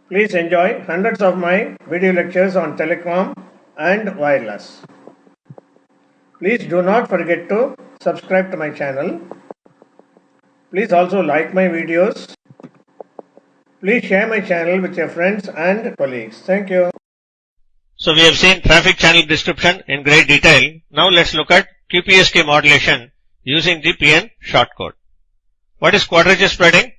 Please enjoy hundreds of my video lectures on telecom and wireless. Please do not forget to subscribe to my channel. Please also like my videos. Please share my channel with your friends and colleagues. Thank you. So we have seen traffic channel description in great detail. Now let's look at QPSK modulation using the PN shortcode. What is quadrature spreading?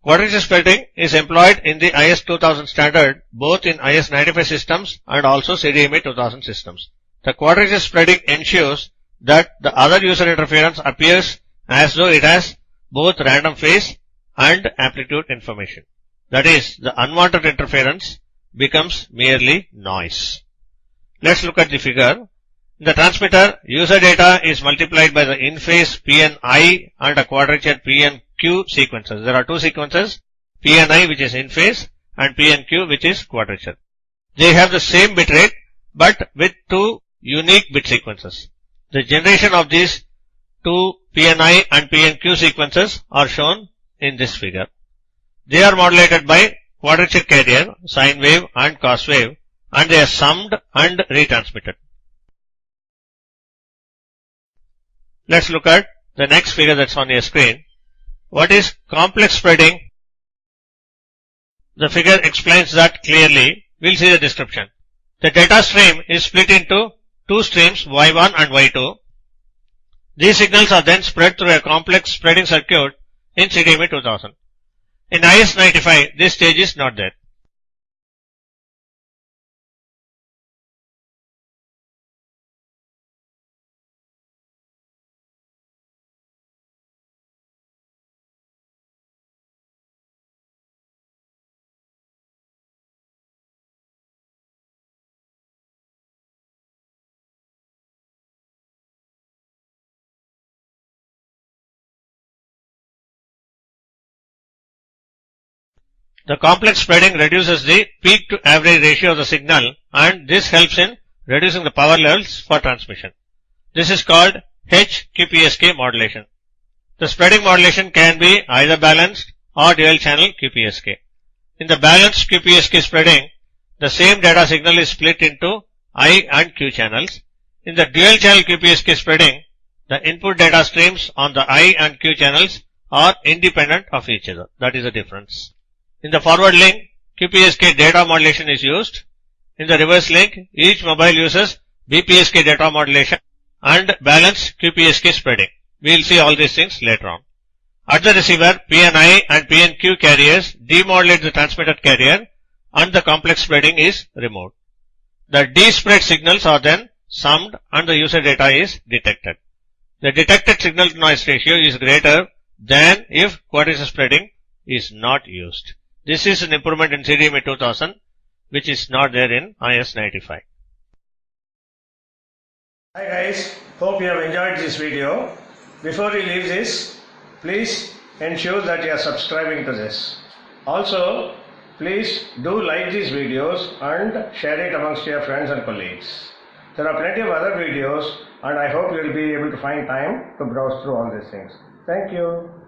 Quadrature spreading is employed in the IS 2000 standard both in IS 95 systems and also CDMA 2000 systems. The quadrature spreading ensures that the other user interference appears as though it has both random phase and amplitude information. That is, the unwanted interference becomes merely noise. Let's look at the figure. In the transmitter, user data is multiplied by the in-phase PNI and a quadrature PNQ sequences. There are two sequences, PNI which is in-phase and PNQ which is quadrature. They have the same bit rate but with two unique bit sequences. The generation of these two PNI and PNQ sequences are shown in this figure. They are modulated by quadrature carrier, sine wave and cos wave, and they are summed and retransmitted. Let's look at the next figure that's on your screen. What is complex spreading? The figure explains that clearly. We'll see the description. The data stream is split into two streams, Y1 and Y2. These signals are then spread through a complex spreading circuit in CDMA 2000. In IS 95, this stage is not there. The complex spreading reduces the peak to average ratio of the signal, and this helps in reducing the power levels for transmission. This is called HQPSK modulation. The spreading modulation can be either balanced or dual channel QPSK. In the balanced QPSK spreading, the same data signal is split into I and Q channels. In the dual channel QPSK spreading, the input data streams on the I and Q channels are independent of each other. That is the difference. In the forward link, QPSK data modulation is used. In the reverse link, each mobile uses BPSK data modulation and balanced QPSK spreading. We will see all these things later on. At the receiver, PNI and PNQ carriers demodulate the transmitted carrier and the complex spreading is removed. The despread signals are then summed and the user data is detected. The detected signal to noise ratio is greater than if quadrature spreading is not used. This is an improvement in CDMA 2000 which is not there in IS 95. Hi guys, hope you have enjoyed this video. Before you leave this, please ensure that you are subscribing to this. Also, please do like these videos and share it amongst your friends and colleagues. There are plenty of other videos and I hope you will be able to find time to browse through all these things. Thank you.